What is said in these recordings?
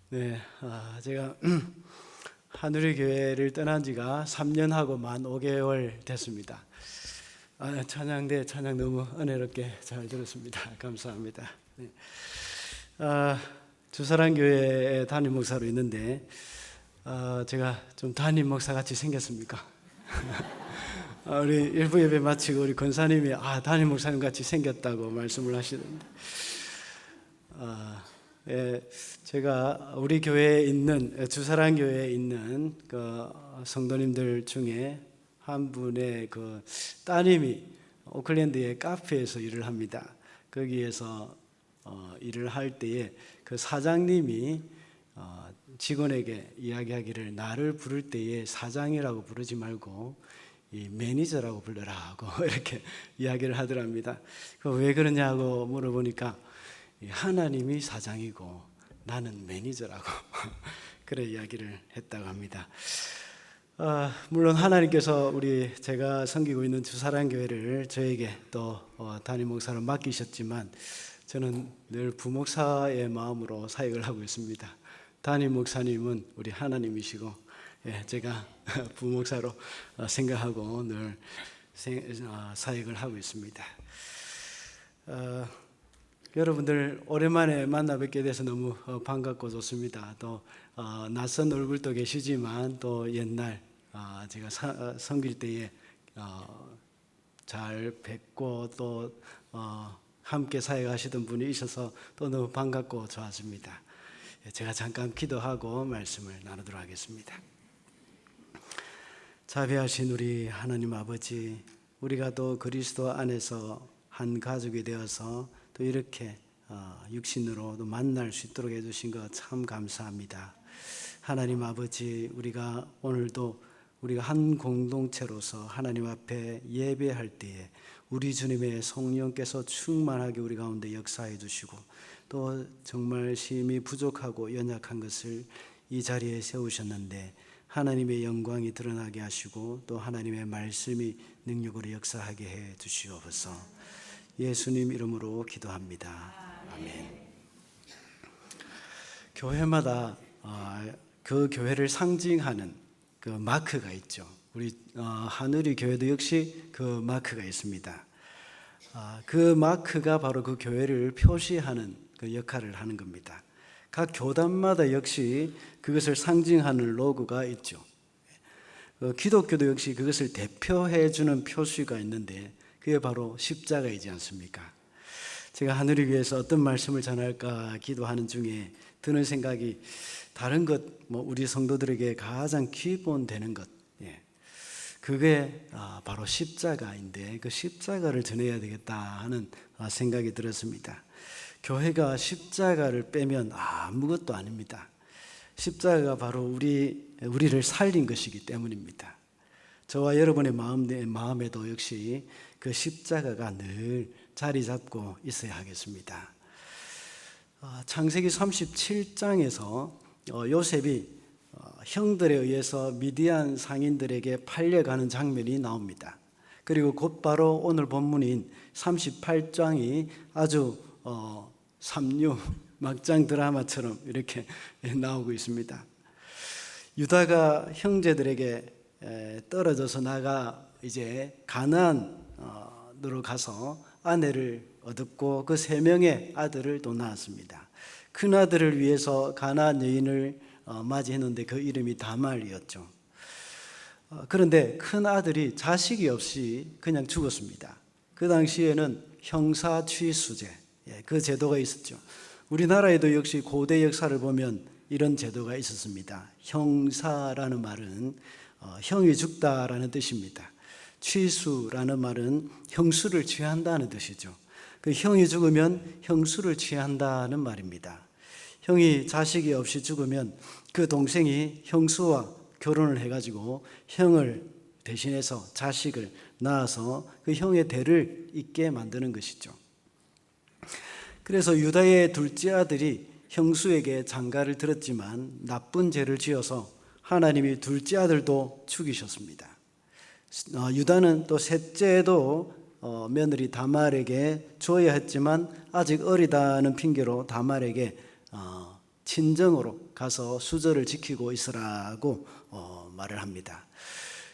네, 제가 하늘의 교회를 떠난 지가 3년하고 만 5개월 됐습니다. 찬양 너무 은혜롭게 잘 들었습니다. 감사합니다. 네. 주사랑교회에 담임 목사로 있는데 제가 좀 담임 목사 같이 생겼습니까? 우리 일부 예배 마치고 우리 권사님이 담임 목사님 같이 생겼다고 말씀을 하시는데 예, 제가 우리 교회에 있는 주사랑 교회에 있는 그 성도님들 중에 한 분의 그 따님이 오클랜드의 카페에서 일을 합니다. 거기에서 일을 할 때에 그 사장님이 직원에게 이야기하기를 나를 부를 때에 사장이라고 부르지 말고 이 매니저라고 불러라고 이렇게 이야기를 하더랍니다. 왜 그러냐고 물어보니까 하나님이 사장이고 나는 매니저라고 그래 이야기를 했다고 합니다. 물론 하나님께서 제가 섬기고 있는 주사랑교회를 저에게 또 담임 목사로 맡기셨지만 저는 늘 부목사의 마음으로 사역을 하고 있습니다. 담임 목사님은 우리 하나님이시고 제가 부목사로 생각하고 늘 사역을 하고 있습니다. 여러분들 오랜만에 만나 뵙게 돼서 너무 반갑고 좋습니다. 또 낯선 얼굴도 계시지만 또 옛날 제가 섬길 때에 잘 뵙고 또 함께 사역하시던 분이 있어서 또 너무 반갑고 좋았습니다. 제가 잠깐 기도하고 말씀을 나누도록 하겠습니다. 자비하신 우리 하나님 아버지, 우리가 또 그리스도 안에서 한 가족이 되어서 또 이렇게 육신으로 또 만날 수 있도록 해주신 것 참 감사합니다. 하나님 아버지, 우리가 오늘도 우리가 한 공동체로서 하나님 앞에 예배할 때에 우리 주님의 성령께서 충만하게 우리 가운데 역사해 주시고 또 정말 심히 부족하고 연약한 것을 이 자리에 세우셨는데 하나님의 영광이 드러나게 하시고 또 하나님의 말씀이 능력으로 역사하게 해 주시옵소서. 예수님 이름으로 기도합니다. 아멘. 교회마다 그 교회를 상징하는 그 마크가 있죠. 우리 하늘의 교회도 역시 그 마크가 있습니다. 그 마크가 바로 그 교회를 표시하는 그 역할을 하는 겁니다. 각 교단마다 역시 그것을 상징하는 로고가 있죠. 기독교도 역시 그것을 대표해 주는 표시가 있는데 그게 바로 십자가이지 않습니까? 제가 하늘을 위해서 어떤 말씀을 전할까 기도하는 중에 드는 생각이 다른 것, 우리 성도들에게 가장 기본되는 것, 그게 바로 십자가인데 그 십자가를 전해야 되겠다 하는 생각이 들었습니다. 교회가 십자가를 빼면 아무것도 아닙니다. 십자가가 바로 우리를 살린 것이기 때문입니다. 저와 여러분의 마음에도 역시 그 십자가가 늘 자리 잡고 있어야 하겠습니다. 창세기 37장에서 요셉이 형들에 의해서 미디안 상인들에게 팔려가는 장면이 나옵니다. 그리고 곧바로 오늘 본문인 38장이 아주 삼류 막장 드라마처럼 이렇게 나오고 있습니다. 유다가 형제들에게 떨어져서 나가 이제 가나안으로 가서 아내를 얻었고 그 3명의 아들을 또 낳았습니다. 큰 아들을 위해서 가나안 여인을 맞이했는데 그 이름이 다말이었죠. 그런데 큰 아들이 자식이 없이 그냥 죽었습니다. 그 당시에는 형사취수제, 그 제도가 있었죠. 우리나라에도 역시 고대 역사를 보면 이런 제도가 있었습니다. 형사라는 말은 형이 죽다라는 뜻입니다. 취수라는 말은 형수를 취한다는 뜻이죠. 그 형이 죽으면 형수를 취한다는 말입니다. 형이 자식이 없이 죽으면 그 동생이 형수와 결혼을 해가지고 형을 대신해서 자식을 낳아서 그 형의 대를 잇게 만드는 것이죠. 그래서 유다의 둘째 아들이 형수에게 장가를 들었지만 나쁜 죄를 지어서 하나님이 둘째 아들도 죽이셨습니다. 유다는 또 셋째도 며느리 다말에게 주어야 했지만 아직 어리다는 핑계로 다말에게 친정으로 가서 수저를 지키고 있으라고 말을 합니다.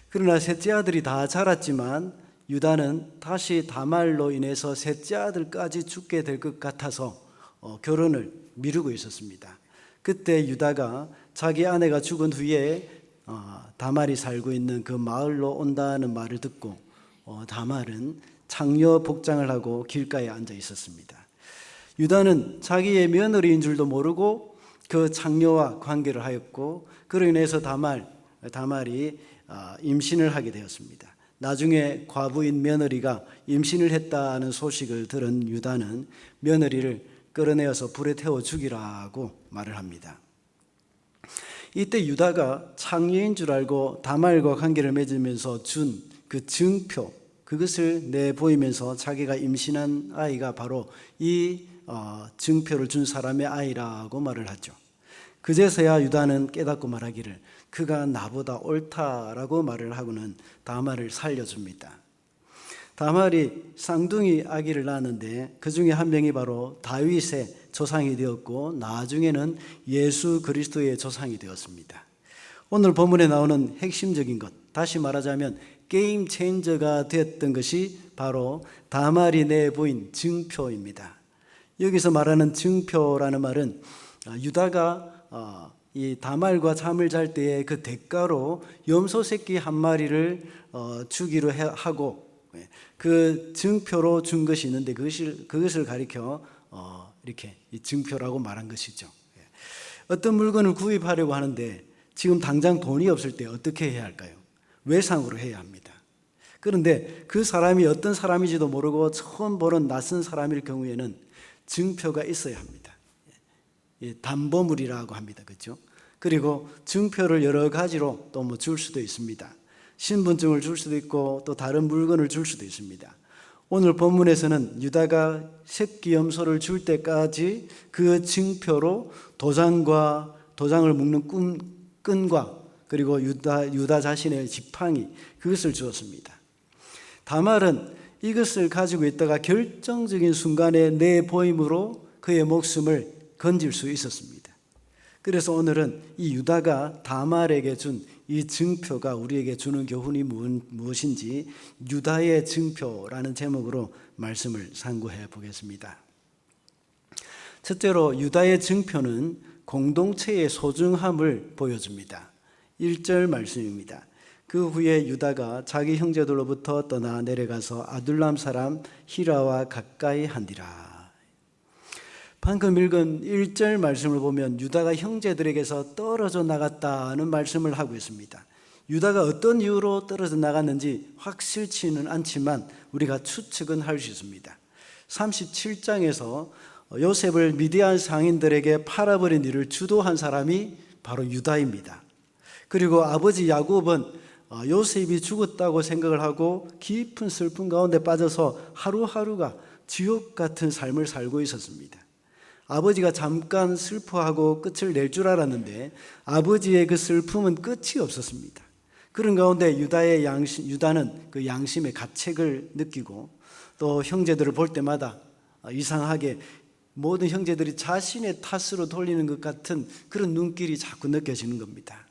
그러나 셋째 아들이 다 자랐지만 유다는 다시 다말로 인해서 셋째 아들까지 죽게 될 것 같아서 결혼을 미루고 있었습니다. 그때 유다가 자기 아내가 죽은 후에 다말이 살고 있는 그 마을로 온다는 말을 듣고 다말은 장려 복장을 하고 길가에 앉아 있었습니다. 유다는 자기의 며느리인 줄도 모르고 그 장녀와 관계를 하였고, 그로 인해서 다말이 임신을 하게 되었습니다. 나중에 과부인 며느리가 임신을 했다는 소식을 들은 유다는 며느리를 끌어내어서 불에 태워 죽이라고 말을 합니다. 이때 유다가 창녀인 줄 알고 다말과 관계를 맺으면서 준 그 증표, 그것을 내보이면서 자기가 임신한 아이가 바로 이 증표를 준 사람의 아이라고 말을 하죠. 그제서야 유다는 깨닫고 말하기를 그가 나보다 옳다라고 말을 하고는 다말을 살려줍니다. 다말이 쌍둥이 아기를 낳았는데 그 중에 한 명이 바로 다윗의 조상이 되었고, 나중에는 예수 그리스도의 조상이 되었습니다. 오늘 본문에 나오는 핵심적인 것, 다시 말하자면 게임 체인저가 되었던 것이 바로 다말이 내보인 증표입니다. 여기서 말하는 증표라는 말은 유다가 이 다말과 잠을 잘 때의 그 대가로 염소 새끼 한 마리를 주기로 하고, 그 증표로 준 것이 있는데 그것을 가리켜 이렇게 이 증표라고 말한 것이죠. 어떤 물건을 구입하려고 하는데 지금 당장 돈이 없을 때 어떻게 해야 할까요? 외상으로 해야 합니다. 그런데 그 사람이 어떤 사람인지도 모르고 처음 보는 낯선 사람일 경우에는 증표가 있어야 합니다. 담보물이라고 합니다. 그렇죠? 그리고 증표를 여러 가지로 또 뭐 줄 수도 있습니다. 신분증을 줄 수도 있고 또 다른 물건을 줄 수도 있습니다. 오늘 본문에서는 유다가 새끼 염소를 줄 때까지 그 증표로 도장을 묶는 끈과 그리고 유다 자신의 지팡이, 그것을 주었습니다. 다말은 이것을 가지고 있다가 결정적인 순간에 내보임으로 그의 목숨을 건질 수 있었습니다. 그래서 오늘은 이 유다가 다말에게 준 이 증표가 우리에게 주는 교훈이 무엇인지 유다의 증표라는 제목으로 말씀을 상고해 보겠습니다. 첫째로 유다의 증표는 공동체의 소중함을 보여줍니다. 1절 말씀입니다. 그 후에 유다가 자기 형제들로부터 떠나 내려가서 아둘람 사람 히라와 가까이 한디라. 방금 읽은 1절 말씀을 보면 유다가 형제들에게서 떨어져 나갔다는 말씀을 하고 있습니다. 유다가 어떤 이유로 떨어져 나갔는지 확실치는 않지만 우리가 추측은 할 수 있습니다. 37장에서 요셉을 미디안 상인들에게 팔아버린 일을 주도한 사람이 바로 유다입니다. 그리고 아버지 야곱은 요셉이 죽었다고 생각을 하고 깊은 슬픔 가운데 빠져서 하루하루가 지옥 같은 삶을 살고 있었습니다. 아버지가 잠깐 슬퍼하고 끝을 낼 줄 알았는데 아버지의 그 슬픔은 끝이 없었습니다. 그런 가운데 유다는 그 양심의 가책을 느끼고 또 형제들을 볼 때마다 이상하게 모든 형제들이 자신의 탓으로 돌리는 것 같은 그런 눈길이 자꾸 느껴지는 겁니다.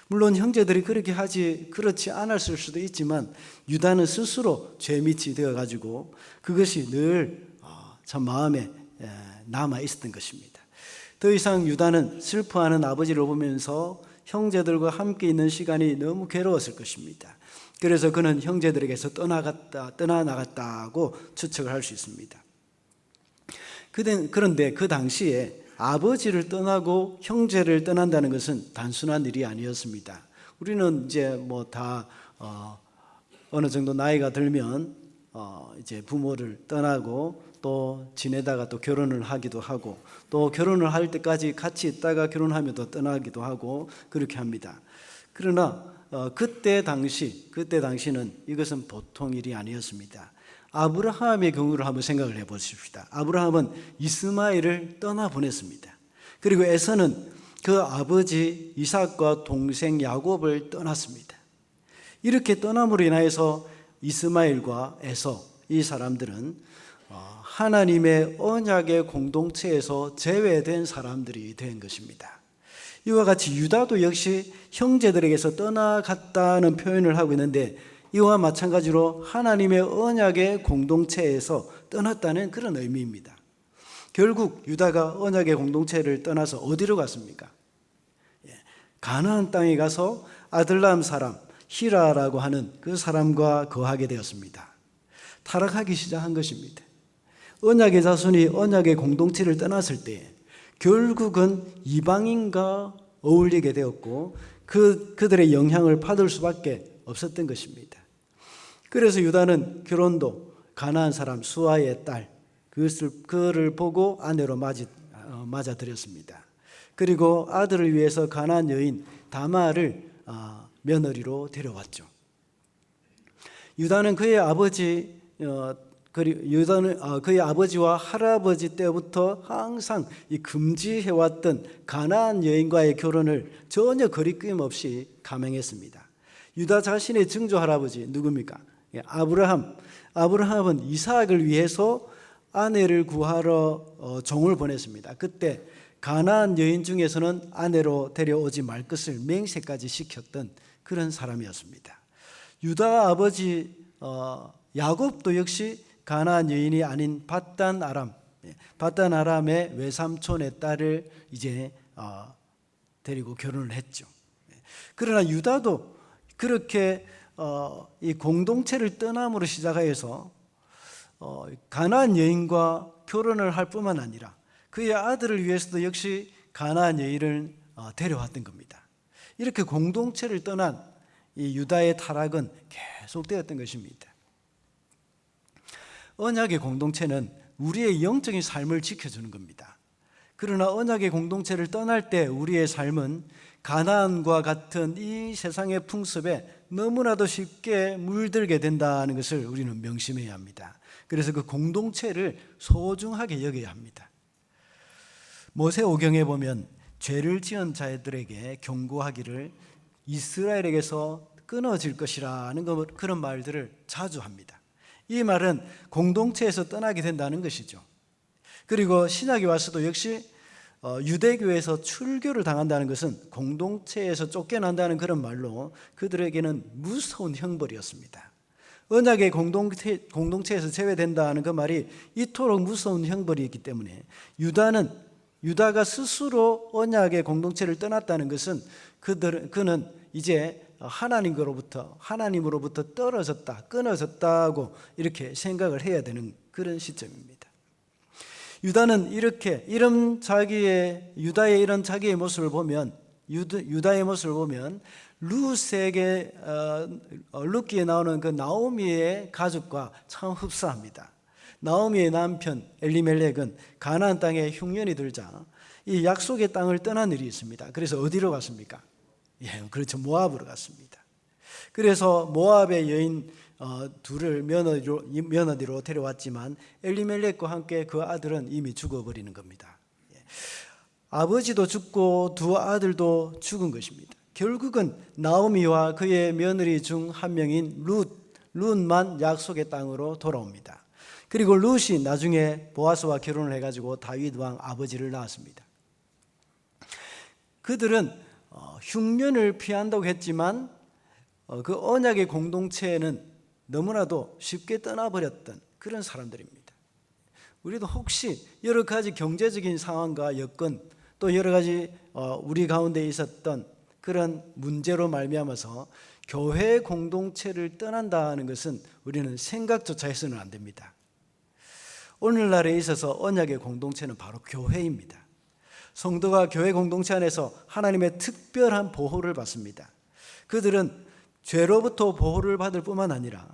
물론 형제들이 그렇지 않았을 수도 있지만 유다는 스스로 죄밑이 되어가지고 그것이 늘 참 마음에 남아 있었던 것입니다. 더 이상 유다는 슬퍼하는 아버지를 보면서 형제들과 함께 있는 시간이 너무 괴로웠을 것입니다. 그래서 그는 형제들에게서 떠나나갔다고 추측을 할 수 있습니다. 그런데 그 당시에 아버지를 떠나고 형제를 떠난다는 것은 단순한 일이 아니었습니다. 우리는 이제 뭐 다 어느 정도 나이가 들면 이제 부모를 떠나고 또 지내다가 또 결혼을 하기도 하고 또 결혼을 할 때까지 같이 있다가 결혼하면 또 떠나기도 하고 그렇게 합니다. 그러나 그때 당시는 이것은 보통 일이 아니었습니다. 아브라함의 경우를 한번 생각을 해보십시다. 아브라함은 이스마엘을 떠나보냈습니다. 그리고 에서는 그 아버지 이삭과 동생 야곱을 떠났습니다. 이렇게 떠남으로 인하여서 이스마엘과 에서 이 사람들은 하나님의 언약의 공동체에서 제외된 사람들이 된 것입니다. 이와 같이 유다도 역시 형제들에게서 떠나갔다는 표현을 하고 있는데, 이와 마찬가지로 하나님의 언약의 공동체에서 떠났다는 그런 의미입니다. 결국 유다가 언약의 공동체를 떠나서 어디로 갔습니까? 가나안 땅에 가서 아들람 사람 히라라고 하는 그 사람과 거하게 되었습니다. 타락하기 시작한 것입니다. 언약의 자손이 언약의 공동체를 떠났을 때 결국은 이방인과 어울리게 되었고 그들의 영향을 받을 수밖에 없었던 것입니다. 그래서 유다는 결혼도 가나안 사람 수아의 딸 그를 보고 아내로 맞아들였습니다. 그리고 아들을 위해서 가나안 여인 다말을 며느리로 데려왔죠. 유다는 그의 아버지와 할아버지 때부터 항상 금지해왔던 가나안 여인과의 결혼을 전혀 거리낌 없이 감행했습니다. 유다 자신의 증조 할아버지 누굽니까? 아브라함은 이삭을 위해서 아내를 구하러 종을 보냈습니다. 그때 가나안 여인 중에서는 아내로 데려오지 말 것을 맹세까지 시켰던 그런 사람이었습니다. 유다 아버지 야곱도 역시 가나안 여인이 아닌 밧단 아람의 외삼촌의 딸을 이제 데리고 결혼을 했죠. 그러나 유다도 그렇게 이 공동체를 떠남으로 시작해서 가나안 여인과 결혼을 할 뿐만 아니라 그의 아들을 위해서도 역시 가나안 여인을 데려왔던 겁니다. 이렇게 공동체를 떠난 이 유다의 타락은 계속되었던 것입니다. 언약의 공동체는 우리의 영적인 삶을 지켜주는 겁니다. 그러나 언약의 공동체를 떠날 때 우리의 삶은 가나안과 같은 이 세상의 풍습에 너무나도 쉽게 물들게 된다는 것을 우리는 명심해야 합니다. 그래서 그 공동체를 소중하게 여겨야 합니다. 모세오경에 보면 죄를 지은 자들에게 경고하기를 이스라엘에게서 끊어질 것이라는 그런 말들을 자주 합니다. 이 말은 공동체에서 떠나게 된다는 것이죠. 그리고 신약에 와서도 역시 유대교에서 출교를 당한다는 것은 공동체에서 쫓겨난다는 그런 말로 그들에게는 무서운 형벌이었습니다. 언약의 공동체에서 제외된다는 그 말이 이토록 무서운 형벌이었기 때문에 유다가 스스로 언약의 공동체를 떠났다는 것은 그는 이제 하나님으로부터 끊어졌다고 이렇게 생각을 해야 되는 그런 시점입니다. 유다의 이런 자기의 모습을 보면 룻기에 나오는 그 나오미의 가족과 참 흡사합니다. 나오미의 남편 엘리멜렉은 가나안 땅에 흉년이 들자 이 약속의 땅을 떠난 일이 있습니다. 그래서 어디로 갔습니까? 그렇죠. 모압으로 갔습니다. 그래서 모압의 여인 둘을 며느리로 데려왔지만 엘리멜렉과 함께 그 아들은 이미 죽어버리는 겁니다. 아버지도 죽고 두 아들도 죽은 것입니다. 결국은 나오미와 그의 며느리 중 한 명인 룻만 약속의 땅으로 돌아옵니다. 그리고 룻이 나중에 보아스와 결혼을 해가지고 다윗 왕 아버지를 낳았습니다. 그들은 흉년을 피한다고 했지만 그 언약의 공동체에는 너무나도 쉽게 떠나버렸던 그런 사람들입니다. 우리도 혹시 여러 가지 경제적인 상황과 여건 또 여러 가지 우리 가운데 있었던 그런 문제로 말미암아서 교회 공동체를 떠난다는 것은 우리는 생각조차 해서는 안 됩니다. 오늘날에 있어서 언약의 공동체는 바로 교회입니다. 성도가 교회 공동체 안에서 하나님의 특별한 보호를 받습니다. 그들은 죄로부터 보호를 받을 뿐만 아니라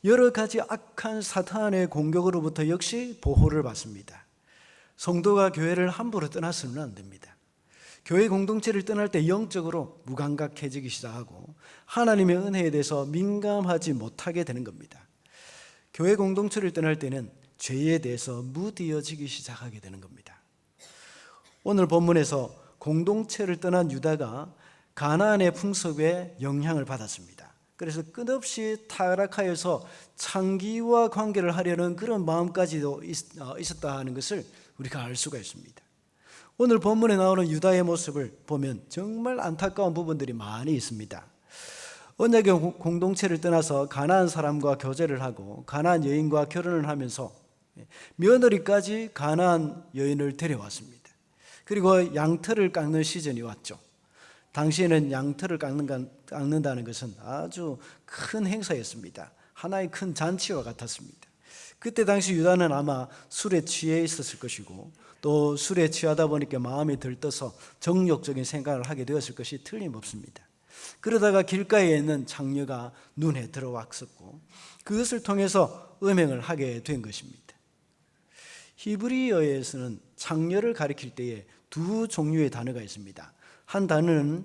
여러 가지 악한 사탄의 공격으로부터 역시 보호를 받습니다. 성도가 교회를 함부로 떠나서는 안 됩니다. 교회 공동체를 떠날 때 영적으로 무감각해지기 시작하고 하나님의 은혜에 대해서 민감하지 못하게 되는 겁니다. 교회 공동체를 떠날 때는 죄에 대해서 무디어지기 시작하게 되는 겁니다. 오늘 본문에서 공동체를 떠난 유다가 가나안의 풍습에 영향을 받았습니다. 그래서 끝없이 타락하여서 창기와 관계를 하려는 그런 마음까지도 있었다 하는 것을 우리가 알 수가 있습니다. 오늘 본문에 나오는 유다의 모습을 보면 정말 안타까운 부분들이 많이 있습니다. 언약의 공동체를 떠나서 가나안 사람과 교제를 하고 가나안 여인과 결혼을 하면서 며느리까지 가나안 여인을 데려왔습니다. 그리고 양털을 깎는 시즌이 왔죠. 당시에는 양털을 깎는다는 것은 아주 큰 행사였습니다. 하나의 큰 잔치와 같았습니다. 그때 당시 유다는 아마 술에 취해 있었을 것이고 또 술에 취하다 보니까 마음이 들떠서 정욕적인 생각을 하게 되었을 것이 틀림없습니다. 그러다가 길가에 있는 장녀가 눈에 들어왔었고 그것을 통해서 음행을 하게 된 것입니다. 히브리어에서는 장녀를 가리킬 때에 두 종류의 단어가 있습니다. 한 단어는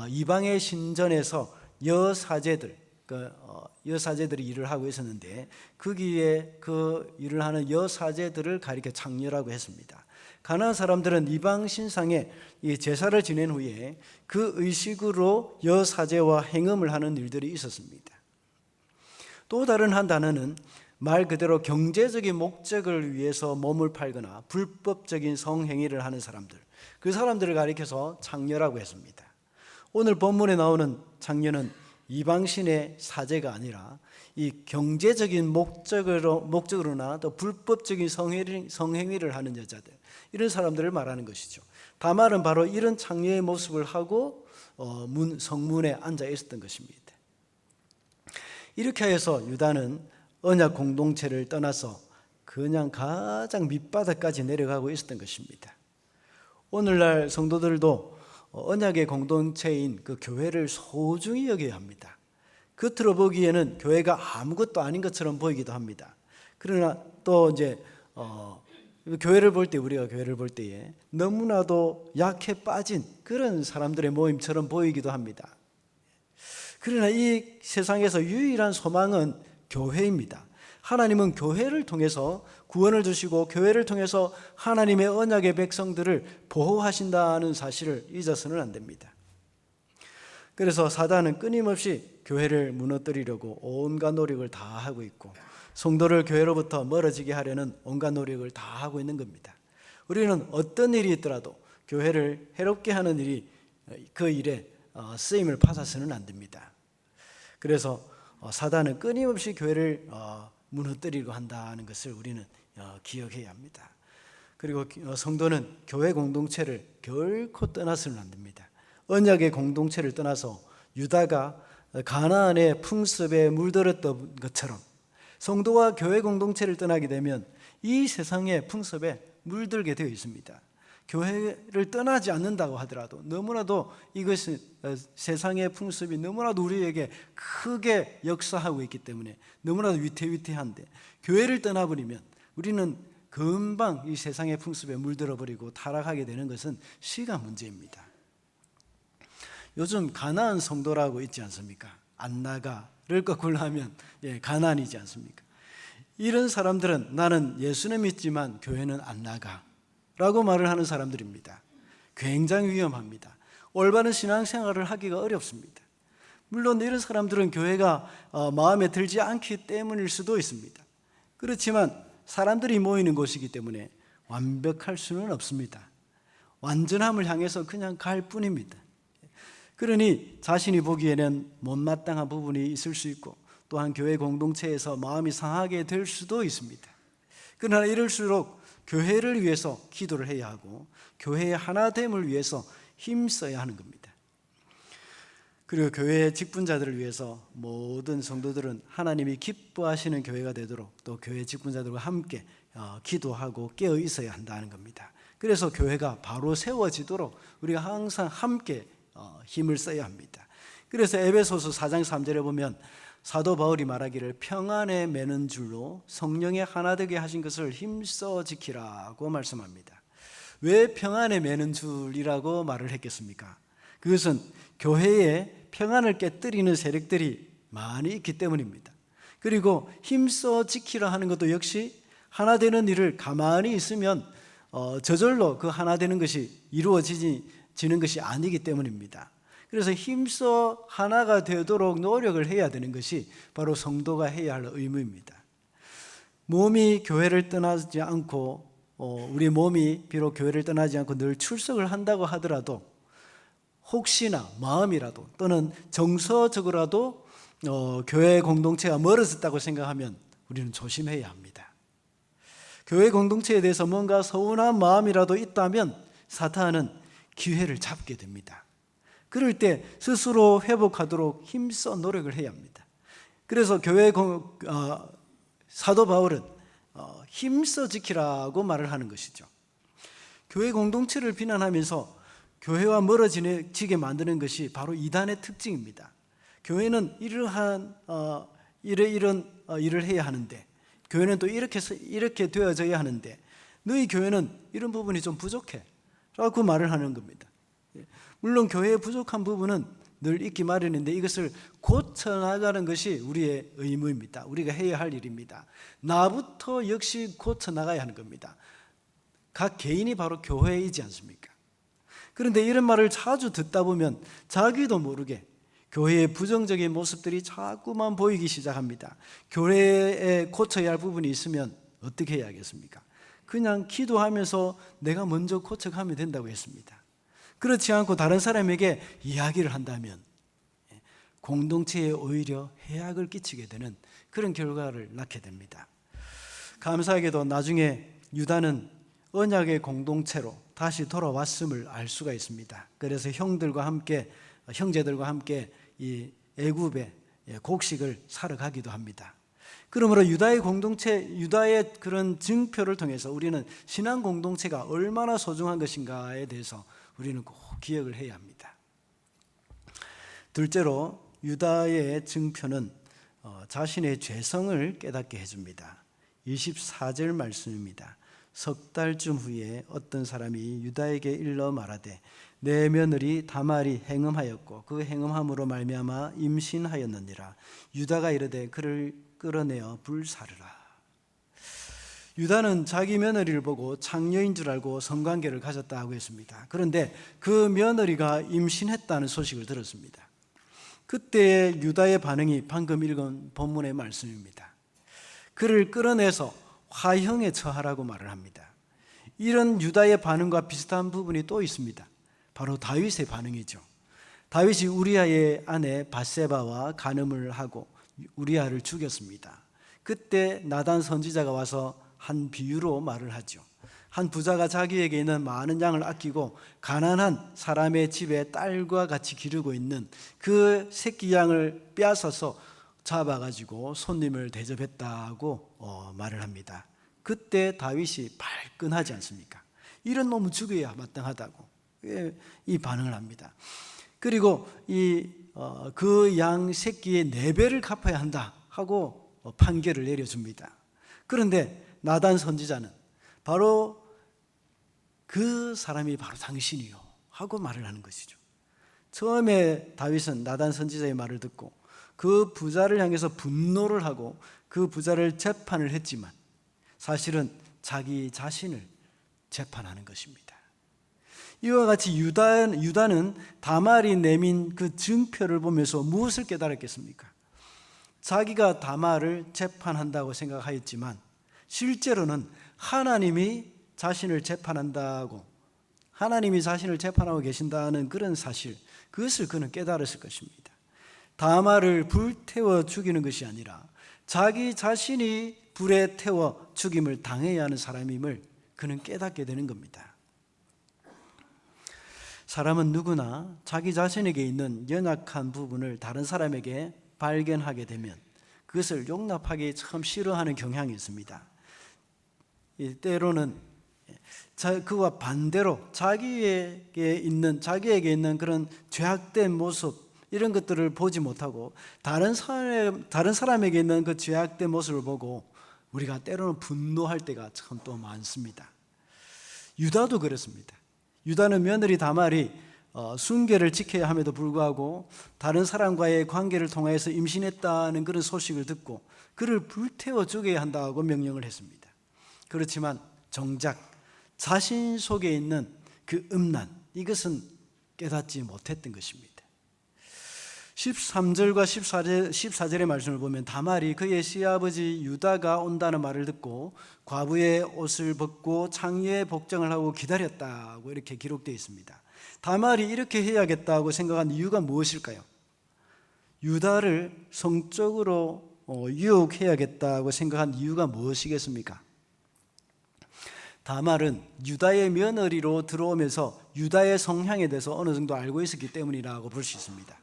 이방의 신전에서 여사제들이 일을 하고 있었는데 거기에 그 일을 하는 여사제들을 가리켜 장녀라고 했습니다. 가나안 사람들은 이방 신상에 이 제사를 지낸 후에 그 의식으로 여사제와 행음을 하는 일들이 있었습니다. 또 다른 한 단어는 말 그대로 경제적인 목적을 위해서 몸을 팔거나 불법적인 성행위를 하는 사람들, 그 사람들을 가리켜서 장녀라고 했습니다. 오늘 본문에 나오는 장녀는 이방신의 사제가 아니라 이 경제적인 목적으로나 또 불법적인 성행위를 하는 여자들, 이런 사람들을 말하는 것이죠. 다말은 바로 이런 장녀의 모습을 하고 성문에 앉아 있었던 것입니다. 이렇게 해서 유다는 언약 공동체를 떠나서 그냥 가장 밑바닥까지 내려가고 있었던 것입니다. 오늘날 성도들도 언약의 공동체인 그 교회를 소중히 여겨야 합니다. 겉으로 보기에는 교회가 아무것도 아닌 것처럼 보이기도 합니다. 그러나 또 이제 교회를 볼 때, 우리가 교회를 볼 때에 너무나도 약해 빠진 그런 사람들의 모임처럼 보이기도 합니다. 그러나 이 세상에서 유일한 소망은 교회입니다. 하나님은 교회를 통해서 구원을 주시고 교회를 통해서 하나님의 언약의 백성들을 보호하신다는 사실을 잊어서는 안 됩니다. 그래서 사단은 끊임없이 교회를 무너뜨리려고 온갖 노력을 다 하고 있고 성도를 교회로부터 멀어지게 하려는 온갖 노력을 다 하고 있는 겁니다. 우리는 어떤 일이 있더라도 교회를 해롭게 하는 일이 그 일에 쓰임을 받아서는 안 됩니다. 그래서 사단은 끊임없이 교회를 무너뜨리려고 한다는 것을 우리는 기억해야 합니다. 그리고 성도는 교회 공동체를 결코 떠나서는 안 됩니다. 언약의 공동체를 떠나서 유다가 가나안의 풍습에 물들었던 것처럼 성도와 교회 공동체를 떠나게 되면 이 세상의 풍습에 물들게 되어 있습니다. 교회를 떠나지 않는다고 하더라도 너무나도 이것은 세상의 풍습이 너무나도 우리에게 크게 역사하고 있기 때문에 너무나도 위태위태한데 교회를 떠나버리면 우리는 금방 이 세상의 풍습에 물들어버리고 타락하게 되는 것은 시간 문제입니다. 요즘 가나안 성도라고 있지 않습니까? 안 나가를 거꾸로 하면 가나안이지 않습니까? 이런 사람들은 나는 예수는 믿지만 교회는 안 나가 라고 말을 하는 사람들입니다. 굉장히 위험합니다. 올바른 신앙생활을 하기가 어렵습니다. 물론 이런 사람들은 교회가 마음에 들지 않기 때문일 수도 있습니다. 그렇지만 사람들이 모이는 곳이기 때문에 완벽할 수는 없습니다. 완전함을 향해서 그냥 갈 뿐입니다. 그러니 자신이 보기에는 못마땅한 부분이 있을 수 있고 또한 교회 공동체에서 마음이 상하게 될 수도 있습니다. 그러나 이럴수록 교회를 위해서 기도를 해야 하고 교회의 하나됨을 위해서 힘써야 하는 겁니다. 그리고 교회의 직분자들을 위해서 모든 성도들은 하나님이 기뻐하시는 교회가 되도록 또 교회 직분자들과 함께 기도하고 깨어 있어야 한다는 겁니다. 그래서 교회가 바로 세워지도록 우리가 항상 함께 힘을 써야 합니다. 그래서 에베소서 4장 3절에 보면 사도 바울이 말하기를 평안에 매는 줄로 성령의 하나 되게 하신 것을 힘써 지키라고 말씀합니다. 왜 평안에 매는 줄이라고 말을 했겠습니까? 그것은 교회에 평안을 깨뜨리는 세력들이 많이 있기 때문입니다. 그리고 힘써 지키라 하는 것도 역시 하나 되는 일을 가만히 있으면 저절로 그 하나 되는 것이 이루어지는 것이 아니기 때문입니다. 그래서 힘써 하나가 되도록 노력을 해야 되는 것이 바로 성도가 해야 할 의무입니다. 몸이 교회를 떠나지 않고 우리 몸이 비록 교회를 떠나지 않고 늘 출석을 한다고 하더라도 혹시나 마음이라도 또는 정서적으로라도 교회 공동체가 멀어졌다고 생각하면 우리는 조심해야 합니다. 교회 공동체에 대해서 뭔가 서운한 마음이라도 있다면 사탄은 기회를 잡게 됩니다. 그럴 때 스스로 회복하도록 힘써 노력을 해야 합니다. 그래서 사도 바울은 힘써 지키라고 말을 하는 것이죠. 교회 공동체를 비난하면서 교회와 멀어지게 만드는 것이 바로 이단의 특징입니다. 교회는 이러한 이런 일을 해야 하는데, 교회는 또 이렇게 되어져야 하는데 너희 교회는 이런 부분이 좀 부족해 라고 말을 하는 겁니다. 물론 교회의 부족한 부분은 늘 있기 마련인데 이것을 고쳐나가는 것이 우리의 의무입니다. 우리가 해야 할 일입니다. 나부터 역시 고쳐나가야 하는 겁니다. 각 개인이 바로 교회이지 않습니까? 그런데 이런 말을 자주 듣다 보면 자기도 모르게 교회의 부정적인 모습들이 자꾸만 보이기 시작합니다. 교회에 고쳐야 할 부분이 있으면 어떻게 해야겠습니까? 그냥 기도하면서 내가 먼저 고쳐가면 된다고 했습니다. 그렇지 않고 다른 사람에게 이야기를 한다면 공동체에 오히려 해악을 끼치게 되는 그런 결과를 낳게 됩니다. 감사하게도 나중에 유다는 언약의 공동체로 다시 돌아왔음을 알 수가 있습니다. 그래서 형제들과 함께 이 애굽의 곡식을 사러 가기도 합니다. 그러므로 유다의 공동체, 유다의 그런 증표를 통해서 우리는 신앙 공동체가 얼마나 소중한 것인가에 대해서 우리는 꼭 기억을 해야 합니다. 둘째로 유다의 증표는 자신의 죄성을 깨닫게 해줍니다. 24절 말씀입니다. 석 달쯤 후에 어떤 사람이 유다에게 일러 말하되 내 며느리 다말이 행음하였고 그 행음함으로 말미암아 임신하였느니라. 유다가 이르되 그를 끌어내어 불사르라. 유다는 자기 며느리를 보고 창녀인 줄 알고 성관계를 가졌다고 했습니다. 그런데 그 며느리가 임신했다는 소식을 들었습니다. 그때 유다의 반응이 방금 읽은 본문의 말씀입니다. 그를 끌어내서 화형에 처하라고 말을 합니다. 이런 유다의 반응과 비슷한 부분이 또 있습니다. 바로 다윗의 반응이죠. 다윗이 우리아의 아내 밧세바와 간음을 하고 우리아를 죽였습니다. 그때 나단 선지자가 와서 한 비유로 말을 하죠. 한 부자가 자기에게 있는 많은 양을 아끼고 가난한 사람의 집에 딸과 같이 기르고 있는 그 새끼 양을 빼앗아서 잡아가지고 손님을 대접했다고 말을 합니다. 그때 다윗이 발끈하지 않습니까? 이런 놈은 죽여야 마땅하다고 이 반응을 합니다. 그리고 그 양 새끼의 4배를 갚아야 한다 하고 판결을 내려줍니다. 그런데 나단 선지자는 바로 그 사람이 바로 당신이요 하고 말을 하는 것이죠. 처음에 다윗은 나단 선지자의 말을 듣고 그 부자를 향해서 분노를 하고 그 부자를 재판을 했지만 사실은 자기 자신을 재판하는 것입니다. 이와 같이 유다는 다말이 내민 그 증표를 보면서 무엇을 깨달았겠습니까? 자기가 다말을 재판한다고 생각하였지만 실제로는 하나님이 자신을 재판하고 계신다는 그런 사실, 그것을 그는 깨달았을 것입니다. 다말을 불태워 죽이는 것이 아니라 자기 자신이 불에 태워 죽임을 당해야 하는 사람임을 그는 깨닫게 되는 겁니다. 사람은 누구나 자기 자신에게 있는 연약한 부분을 다른 사람에게 발견하게 되면 그것을 용납하기 참 싫어하는 경향이 있습니다. 때로는 그와 반대로 자기에게 있는 그런 죄악된 모습, 이런 것들을 보지 못하고 다른 사람에게 있는 그 죄악된 모습을 보고 우리가 때로는 분노할 때가 참 또 많습니다. 유다도 그렇습니다. 유다는 며느리 다말이 순계를 지켜야 함에도 불구하고 다른 사람과의 관계를 통해서 임신했다는 그런 소식을 듣고 그를 불태워 죽여야 한다고 명령을 했습니다. 그렇지만 정작 자신 속에 있는 그 음란, 이것은 깨닫지 못했던 것입니다. 13절과 14절의 말씀을 보면 다말이 그의 시아버지 유다가 온다는 말을 듣고 과부의 옷을 벗고 창녀의 복장을 하고 기다렸다고 이렇게 기록되어 있습니다. 다말이 이렇게 해야겠다고 생각한 이유가 무엇일까요? 유다를 성적으로 유혹해야겠다고 생각한 이유가 무엇이겠습니까? 다말은 유다의 며느리로 들어오면서 유다의 성향에 대해서 어느 정도 알고 있었기 때문이라고 볼 수 있습니다.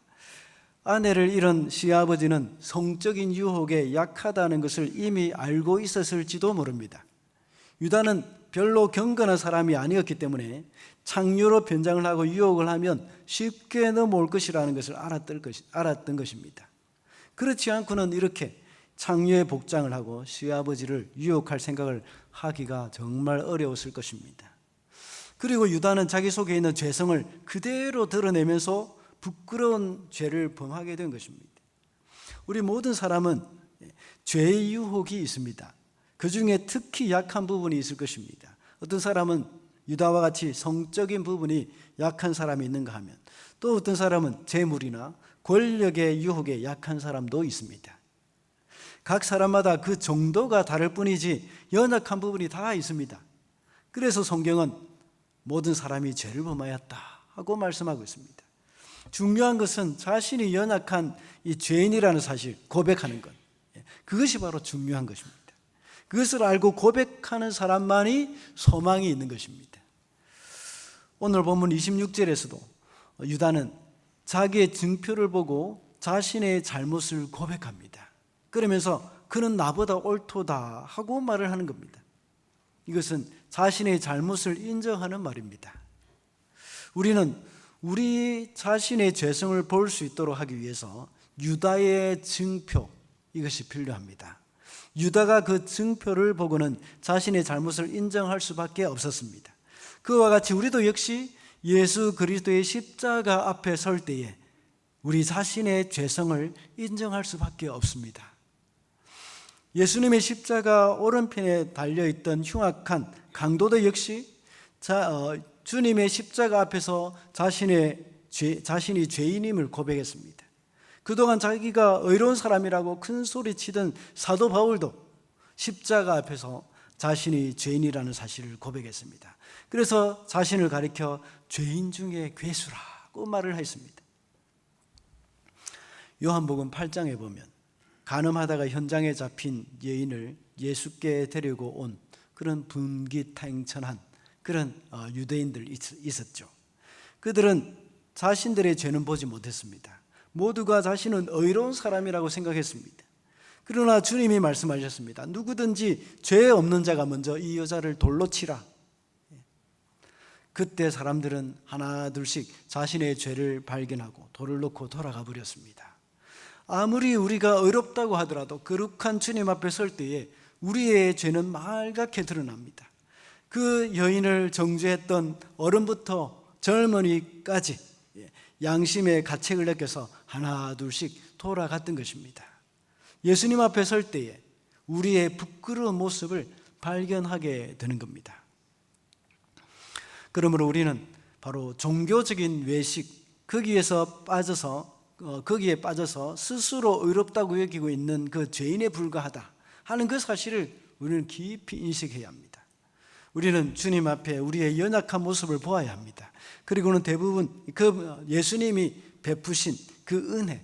아내를 잃은 시아버지는 성적인 유혹에 약하다는 것을 이미 알고 있었을지도 모릅니다. 유다는 별로 경건한 사람이 아니었기 때문에 창녀로 변장을 하고 유혹을 하면 쉽게 넘어올 것이라는 것을 알았던 것입니다. 그렇지 않고는 이렇게 창녀의 복장을 하고 시아버지를 유혹할 생각을 하기가 정말 어려웠을 것입니다. 그리고 유다는 자기 속에 있는 죄성을 그대로 드러내면서 부끄러운 죄를 범하게 된 것입니다. 우리 모든 사람은 죄의 유혹이 있습니다. 그 중에 특히 약한 부분이 있을 것입니다. 어떤 사람은 유다와 같이 성적인 부분이 약한 사람이 있는가 하면, 또 어떤 사람은 재물이나 권력의 유혹에 약한 사람도 있습니다. 각 사람마다 그 정도가 다를 뿐이지 연약한 부분이 다 있습니다. 그래서 성경은 모든 사람이 죄를 범하였다 하고 말씀하고 있습니다. 중요한 것은 자신이 연약한 이 죄인이라는 사실, 고백하는 것, 그것이 바로 중요한 것입니다. 그것을 알고 고백하는 사람만이 소망이 있는 것입니다. 오늘 본문 26절에서도 유다는 자기의 증표를 보고 자신의 잘못을 고백합니다. 그러면서 그는 나보다 옳도다 하고 말을 하는 겁니다. 이것은 자신의 잘못을 인정하는 말입니다. 우리는 우리 자신의 죄성을 볼 수 있도록 하기 위해서 유다의 증표, 이것이 필요합니다. 유다가 그 증표를 보고는 자신의 잘못을 인정할 수밖에 없었습니다. 그와 같이 우리도 역시 예수 그리스도의 십자가 앞에 설 때에 우리 자신의 죄성을 인정할 수밖에 없습니다. 예수님의 십자가 오른편에 달려있던 흉악한 강도도 역시 주님의 십자가 앞에서 자신이 죄인임을 고백했습니다. 그동안 자기가 의로운 사람이라고 큰 소리치던 사도 바울도 십자가 앞에서 자신이 죄인이라는 사실을 고백했습니다. 그래서 자신을 가리켜 죄인 중에 괴수라고 말을 했습니다. 요한복음 8장에 보면 간음하다가 현장에 잡힌 여인을 예수께 데리고 온 그런 분기탱천한 그런 유대인들 있었죠. 그들은 자신들의 죄는 보지 못했습니다. 모두가 자신은 의로운 사람이라고 생각했습니다. 그러나 주님이 말씀하셨습니다. 누구든지 죄 없는 자가 먼저 이 여자를 돌로 치라. 그때 사람들은 하나 둘씩 자신의 죄를 발견하고 돌을 놓고 돌아가 버렸습니다. 아무리 우리가 의롭다고 하더라도 거룩한 주님 앞에 설 때에 우리의 죄는 말갛게 드러납니다. 그 여인을 정죄했던 어른부터 젊은이까지 양심의 가책을 느껴서 하나 둘씩 돌아갔던 것입니다. 예수님 앞에 설 때에 우리의 부끄러운 모습을 발견하게 되는 겁니다. 그러므로 우리는 바로 종교적인 외식, 거기에 빠져서 스스로 의롭다고 여기고 있는 그 죄인에 불과하다 하는 그 사실을 우리는 깊이 인식해야 합니다. 우리는 주님 앞에 우리의 연약한 모습을 보아야 합니다. 그리고는 대부분 그 예수님이 베푸신 그 은혜,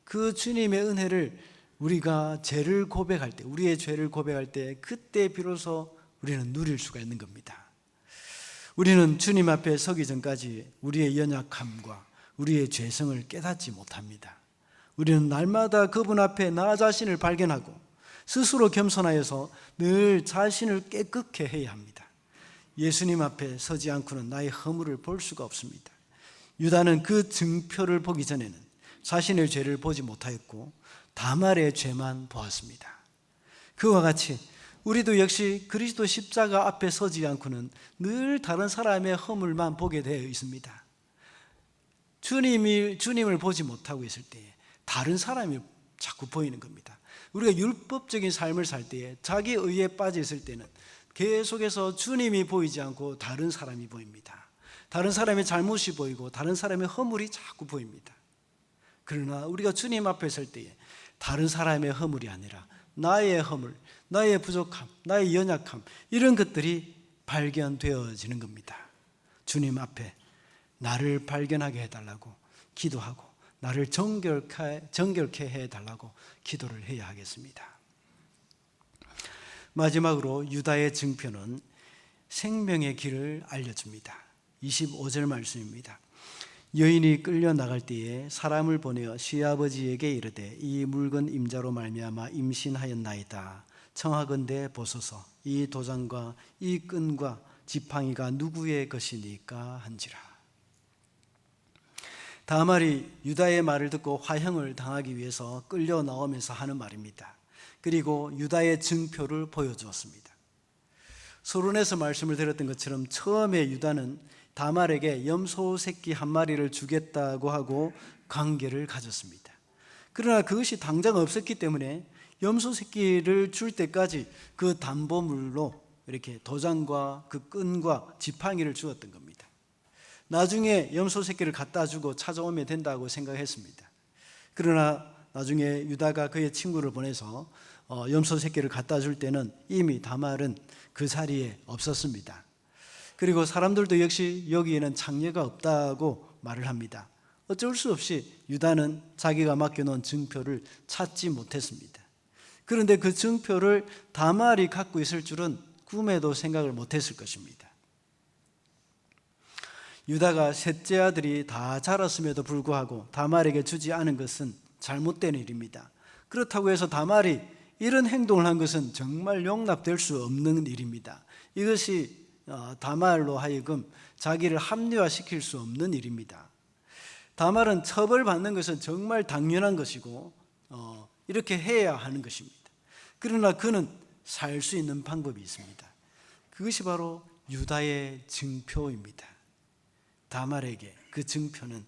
그 주님의 은혜를 우리가 죄를 고백할 때, 우리의 죄를 고백할 때 그때 비로소 우리는 누릴 수가 있는 겁니다. 우리는 주님 앞에 서기 전까지 우리의 연약함과 우리의 죄성을 깨닫지 못합니다. 우리는 날마다 그분 앞에 나 자신을 발견하고 스스로 겸손하여서 늘 자신을 깨끗게 해야 합니다. 예수님 앞에 서지 않고는 나의 허물을 볼 수가 없습니다. 유다는 그 증표를 보기 전에는 자신의 죄를 보지 못하였고 다말의 죄만 보았습니다. 그와 같이 우리도 역시 그리스도 십자가 앞에 서지 않고는 늘 다른 사람의 허물만 보게 되어 있습니다. 주님을 보지 못하고 있을 때에 다른 사람이 자꾸 보이는 겁니다. 우리가 율법적인 삶을 살 때에 자기 의에 빠져 있을 때는 계속해서 주님이 보이지 않고 다른 사람이 보입니다. 다른 사람의 잘못이 보이고 다른 사람의 허물이 자꾸 보입니다. 그러나 우리가 주님 앞에 설 때에 다른 사람의 허물이 아니라 나의 허물, 나의 부족함, 나의 연약함, 이런 것들이 발견되어지는 겁니다. 주님 앞에 나를 발견하게 해달라고 기도하고 나를 정결케 해달라고 기도를 해야 하겠습니다. 마지막으로 유다의 증표는 생명의 길을 알려줍니다. 25절 말씀입니다. 여인이 끌려 나갈 때에 사람을 보내어 시아버지에게 이르되 이 묽은 임자로 말미암아 임신하였나이다. 청하건대 보소서 이 도장과 이 끈과 지팡이가 누구의 것이니까 한지라. 다말이 유다의 말을 듣고 화형을 당하기 위해서 끌려 나오면서 하는 말입니다. 그리고 유다의 증표를 보여주었습니다. 서론에서 말씀을 드렸던 것처럼 처음에 유다는 다말에게 염소 새끼 한 마리를 주겠다고 하고 관계를 가졌습니다. 그러나 그것이 당장 없었기 때문에 염소 새끼를 줄 때까지 그 담보물로 이렇게 도장과 그 끈과 지팡이를 주었던 겁니다. 나중에 염소 새끼를 갖다 주고 찾아오면 된다고 생각했습니다. 그러나 나중에 유다가 그의 친구를 보내서 염소 새끼를 갖다 줄 때는 이미 다말은 그 자리에 없었습니다. 그리고 사람들도 역시 여기에는 장례가 없다고 말을 합니다. 어쩔 수 없이 유다는 자기가 맡겨놓은 증표를 찾지 못했습니다. 그런데 그 증표를 다말이 갖고 있을 줄은 꿈에도 생각을 못했을 것입니다. 유다가 셋째 아들이 다 자랐음에도 불구하고 다말에게 주지 않은 것은 잘못된 일입니다. 그렇다고 해서 다말이 이런 행동을 한 것은 정말 용납될 수 없는 일입니다. 이것이 다말로 하여금 자기를 합리화시킬 수 없는 일입니다. 다말은 처벌받는 것은 정말 당연한 것이고 이렇게 해야 하는 것입니다. 그러나 그는 살 수 있는 방법이 있습니다. 그것이 바로 유다의 증표입니다. 다말에게 그 증표는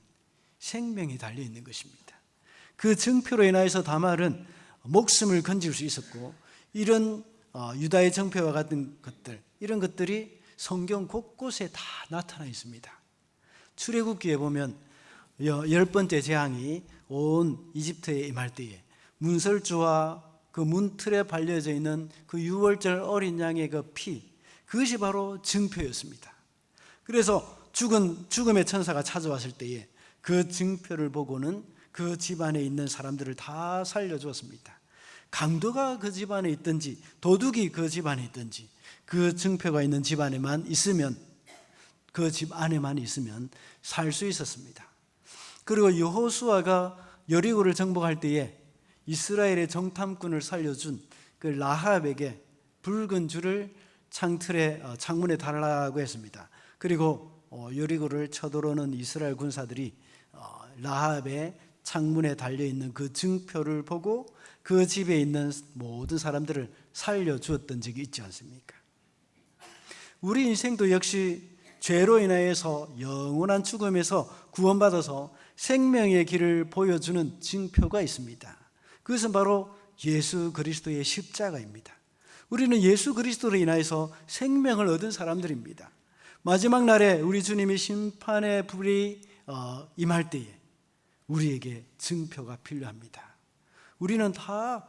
생명이 달려있는 것입니다. 그 증표로 인하여서 다말은 목숨을 건질 수 있었고, 이런 유다의 증표와 같은 것들, 이런 것들이 성경 곳곳에 다 나타나 있습니다. 출애굽기에 보면 10번째 재앙이 온 이집트에 임할 때에 문설주와 그 문틀에 발려져 있는 그 유월절 어린 양의 그 피, 그것이 바로 증표였습니다. 그래서 죽음의 천사가 찾아왔을 때에 그 증표를 보고는 그 집안에 있는 사람들을 다 살려주었습니다. 강도가 그 집안에 있든지 도둑이 그 집안에 있든지 그 증표가 있는 집안에만 있으면, 그 집 안에만 있으면 살 수 있었습니다. 그리고 여호수아가 여리고를 정복할 때에 이스라엘의 정탐꾼을 살려준 그 라합에게 붉은 줄을 창문에 달라고 했습니다. 그리고 여리고를 쳐들어오는 이스라엘 군사들이 라합의 창문에 달려있는 그 증표를 보고 그 집에 있는 모든 사람들을 살려주었던 적이 있지 않습니까? 우리 인생도 역시 죄로 인하여서 영원한 죽음에서 구원받아서 생명의 길을 보여주는 증표가 있습니다. 그것은 바로 예수 그리스도의 십자가입니다. 우리는 예수 그리스도로 인하여서 생명을 얻은 사람들입니다. 마지막 날에 우리 주님이 심판의 불이 임할 때에 우리에게 증표가 필요합니다. 우리는 다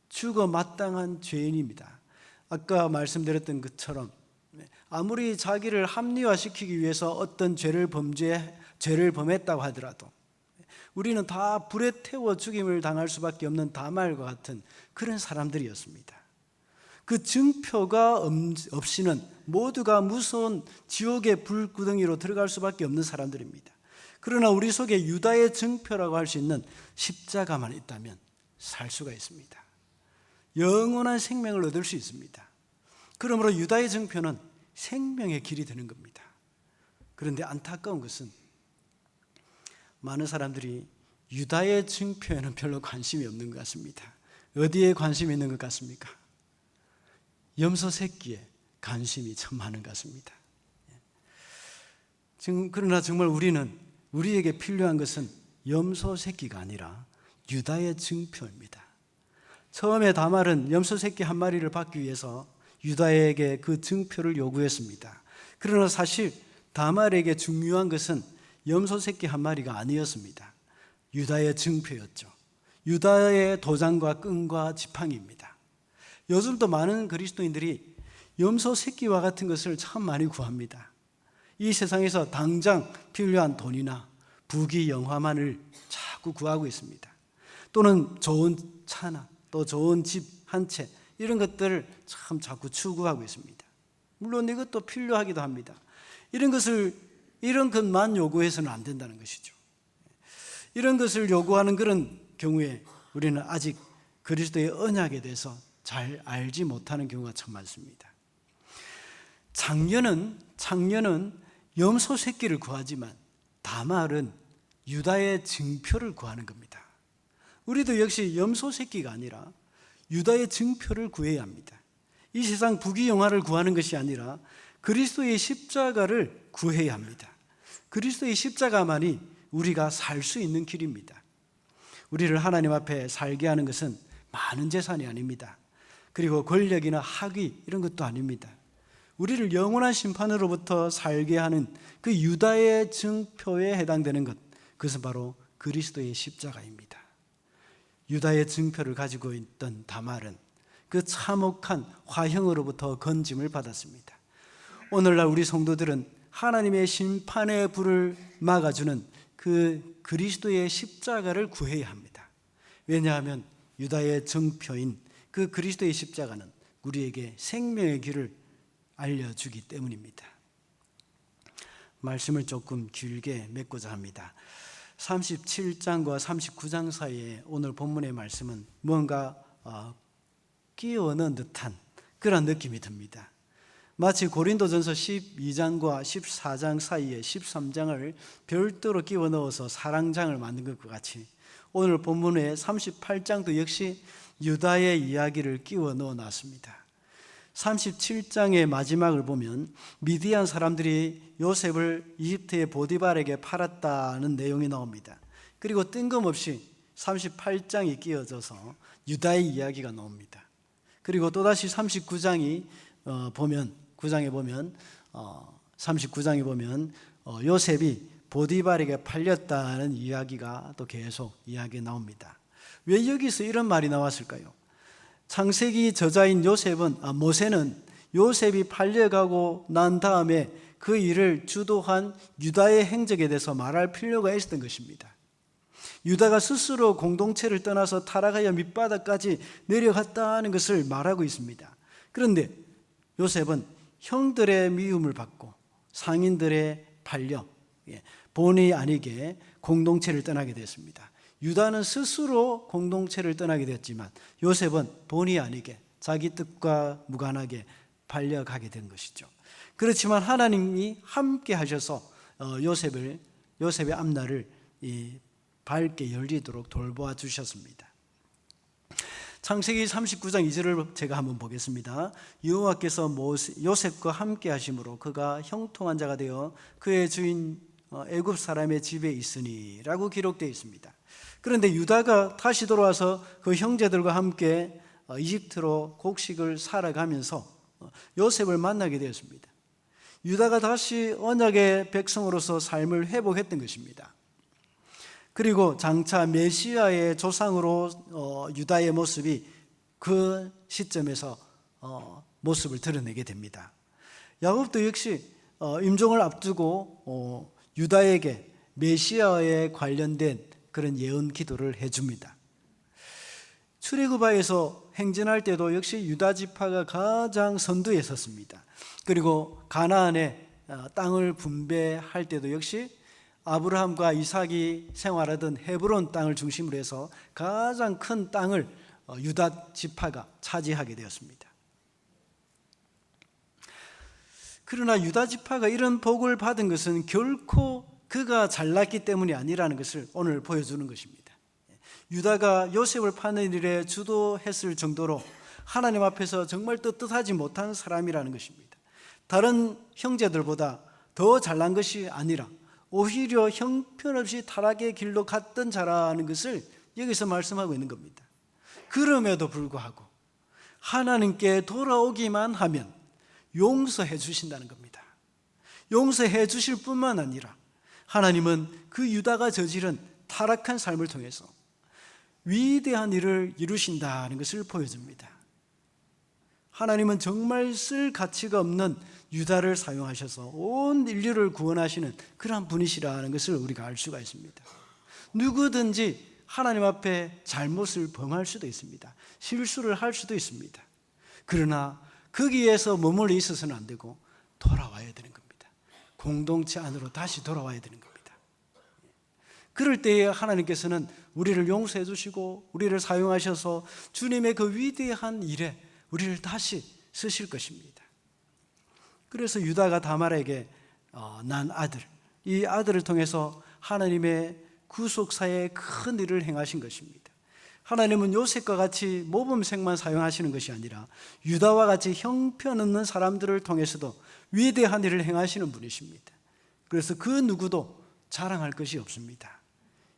죽어 마땅한 죄인입니다. 아까 말씀드렸던 것처럼 아무리 자기를 합리화시키기 위해서 어떤 죄를 범했다고 하더라도 우리는 다 불에 태워 죽임을 당할 수밖에 없는 다말과 같은 그런 사람들이었습니다. 그 증표가 없이는 모두가 무서운 지옥의 불구덩이로 들어갈 수밖에 없는 사람들입니다. 그러나 우리 속에 유다의 증표라고 할 수 있는 십자가만 있다면 살 수가 있습니다. 영원한 생명을 얻을 수 있습니다. 그러므로 유다의 증표는 생명의 길이 되는 겁니다. 그런데 안타까운 것은 많은 사람들이 유다의 증표에는 별로 관심이 없는 것 같습니다. 어디에 관심이 있는 것 같습니까? 염소 새끼에 관심이 참 많은 것 같습니다. 그러나 정말 우리에게 필요한 것은 염소 새끼가 아니라 유다의 증표입니다. 처음에 다말은 염소 새끼 한 마리를 받기 위해서 유다에게 그 증표를 요구했습니다. 그러나 사실 다말에게 중요한 것은 염소 새끼 한 마리가 아니었습니다. 유다의 증표였죠. 유다의 도장과 끈과 지팡이입니다. 요즘도 많은 그리스도인들이 염소 새끼와 같은 것을 참 많이 구합니다. 이 세상에서 당장 필요한 돈이나 부귀 영화만을 자꾸 구하고 있습니다. 또는 좋은 차나 또 좋은 집 한 채, 이런 것들을 참 자꾸 추구하고 있습니다. 물론 이것도 필요하기도 합니다. 이런 것만 요구해서는 안 된다는 것이죠. 이런 것을 요구하는 그런 경우에 우리는 아직 그리스도의 언약에 대해서 잘 알지 못하는 경우가 참 많습니다. 장녀는 염소 새끼를 구하지만 다말은 유다의 증표를 구하는 겁니다. 우리도 역시 염소 새끼가 아니라 유다의 증표를 구해야 합니다. 이 세상 부귀영화를 구하는 것이 아니라 그리스도의 십자가를 구해야 합니다. 그리스도의 십자가만이 우리가 살 수 있는 길입니다. 우리를 하나님 앞에 살게 하는 것은 많은 재산이 아닙니다. 그리고 권력이나 학위 이런 것도 아닙니다. 우리를 영원한 심판으로부터 살게 하는 그 유다의 증표에 해당되는 것, 그것은 바로 그리스도의 십자가입니다. 유다의 증표를 가지고 있던 다말은 그 참혹한 화형으로부터 건짐을 받았습니다. 오늘날 우리 성도들은 하나님의 심판의 불을 막아주는 그 그리스도의 십자가를 구해야 합니다. 왜냐하면 유다의 증표인 그 그리스도의 십자가는 우리에게 생명의 길을 알려주기 때문입니다. 말씀을 조금 길게 맺고자 합니다. 37장과 39장 사이에 오늘 본문의 말씀은 뭔가 끼워 넣은 듯한 그런 느낌이 듭니다. 마치 고린도전서 12장과 14장 사이에 13장을 별도로 끼워 넣어서 사랑장을 만든 것과 같이 오늘 본문의 38장도 역시 유다의 이야기를 끼워 넣어 놨습니다. 37장의 마지막을 보면 미디안 사람들이 요셉을 이집트의 보디발에게 팔았다는 내용이 나옵니다. 그리고 뜬금없이 38장이 끼어져서 유다의 이야기가 나옵니다. 그리고 또다시 39장에 보면 요셉이 보디발에게 팔렸다는 이야기가 또 계속 이야기가 나옵니다. 왜 여기서 이런 말이 나왔을까요? 창세기 저자인 모세는 요셉이 팔려가고 난 다음에 그 일을 주도한 유다의 행적에 대해서 말할 필요가 있었던 것입니다. 유다가 스스로 공동체를 떠나서 타락하여 밑바닥까지 내려갔다는 것을 말하고 있습니다. 그런데 요셉은 형들의 미움을 받고 상인들의 팔려 본의 아니게 공동체를 떠나게 됐습니다. 유다는 스스로 공동체를 떠나게 되었지만 요셉은 본의 아니게 자기 뜻과 무관하게 팔려가게 된 것이죠. 그렇지만 하나님이 함께 하셔서 요셉의 앞날을 밝게 열리도록 돌보아 주셨습니다. 창세기 39장 2절을 제가 한번 보겠습니다. 여호와께서 요셉과 함께 하심으로 그가 형통한 자가 되어 그의 주인 애굽 사람의 집에 있으니 라고 기록되어 있습니다. 그런데 유다가 다시 돌아와서 그 형제들과 함께 이집트로 곡식을 살아가면서 요셉을 만나게 되었습니다. 유다가 다시 언약의 백성으로서 삶을 회복했던 것입니다. 그리고 장차 메시아의 조상으로 유다의 모습이 그 시점에서 모습을 드러내게 됩니다. 야곱도 역시 임종을 앞두고 유다에게 메시아에 관련된 그런 예언 기도를 해줍니다. 출애굽하에서 행진할 때도 역시 유다 지파가 가장 선두에 섰습니다. 그리고 가나안의 땅을 분배할 때도 역시 아브라함과 이삭이 생활하던 헤브론 땅을 중심으로 해서 가장 큰 땅을 유다 지파가 차지하게 되었습니다. 그러나 유다 지파가 이런 복을 받은 것은 결코 그가 잘났기 때문이 아니라는 것을 오늘 보여주는 것입니다. 유다가 요셉을 파는 일에 주도했을 정도로 하나님 앞에서 정말 떳떳하지 못한 사람이라는 것입니다. 다른 형제들보다 더 잘난 것이 아니라 오히려 형편없이 타락의 길로 갔던 자라는 것을 여기서 말씀하고 있는 겁니다. 그럼에도 불구하고 하나님께 돌아오기만 하면 용서해 주신다는 겁니다. 용서해 주실 뿐만 아니라 하나님은 그 유다가 저지른 타락한 삶을 통해서 위대한 일을 이루신다는 것을 보여줍니다. 하나님은 정말 쓸 가치가 없는 유다를 사용하셔서 온 인류를 구원하시는 그러한 분이시라는 것을 우리가 알 수가 있습니다. 누구든지 하나님 앞에 잘못을 범할 수도 있습니다. 실수를 할 수도 있습니다. 그러나 거기에서 머물러 있어서는 안 되고 돌아와야 되는 겁니다. 공동체 안으로 다시 돌아와야 되는 겁니다. 그럴 때에 하나님께서는 우리를 용서해 주시고 우리를 사용하셔서 주님의 그 위대한 일에 우리를 다시 쓰실 것입니다. 그래서 유다가 다말에게 난 아들, 이 아들을 통해서 하나님의 구속사의 큰 일을 행하신 것입니다. 하나님은 요셉과 같이 모범생만 사용하시는 것이 아니라 유다와 같이 형편없는 사람들을 통해서도 위대한 일을 행하시는 분이십니다. 그래서 그 누구도 자랑할 것이 없습니다.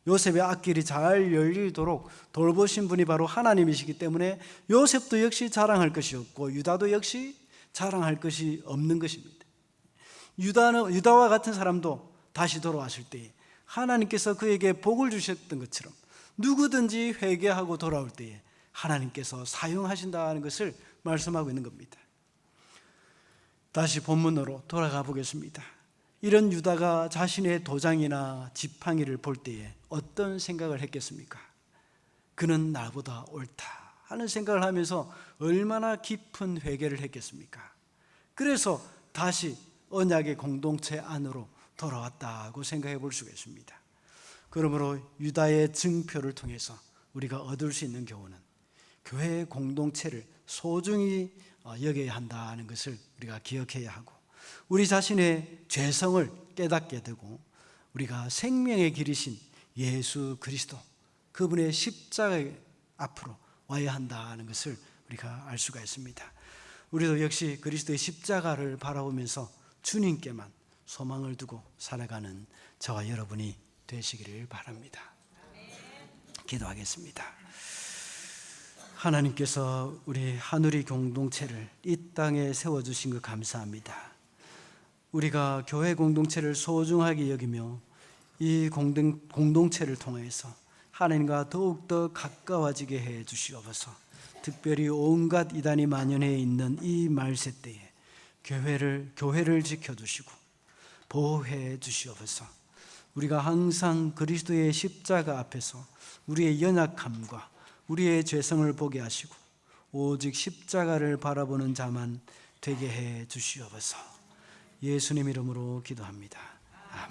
요셉의 앞길이 잘 열리도록 돌보신 분이 바로 하나님이시기 때문에 요셉도 역시 자랑할 것이 없고 유다도 역시 자랑할 것이 없는 것입니다. 유다와 같은 사람도 다시 돌아왔을 때 하나님께서 그에게 복을 주셨던 것처럼 누구든지 회개하고 돌아올 때에 하나님께서 사용하신다는 것을 말씀하고 있는 겁니다. 다시 본문으로 돌아가 보겠습니다. 이런 유다가 자신의 도장이나 지팡이를 볼 때에 어떤 생각을 했겠습니까? 그는 나보다 옳다 하는 생각을 하면서 얼마나 깊은 회개를 했겠습니까? 그래서 다시 언약의 공동체 안으로 돌아왔다고 생각해 볼 수가 있습니다. 그러므로 유다의 증표를 통해서 우리가 얻을 수 있는 교훈은 교회의 공동체를 소중히 여겨야 한다는 것을 우리가 기억해야 하고 우리 자신의 죄성을 깨닫게 되고 우리가 생명의 길이신 예수 그리스도 그분의 십자가 앞으로 와야 한다는 것을 우리가 알 수가 있습니다. 우리도 역시 그리스도의 십자가를 바라보면서 주님께만 소망을 두고 살아가는 저와 여러분이 되시기를 바랍니다. 기도하겠습니다. 하나님께서 우리 하누리 공동체를 이 땅에 세워주신 것 감사합니다. 우리가 교회 공동체를 소중하게 여기며 이 공동체를 통해서 하나님과 더욱더 가까워지게 해 주시옵소서. 특별히 온갖 이단이 만연해 있는 이 말세때에 교회를 지켜주시고 보호해 주시옵소서. 우리가 항상 그리스도의 십자가 앞에서 우리의 연약함과 우리의 죄성을 보게 하시고 오직 십자가를 바라보는 자만 되게 해 주시옵소서. 예수님 이름으로 기도합니다.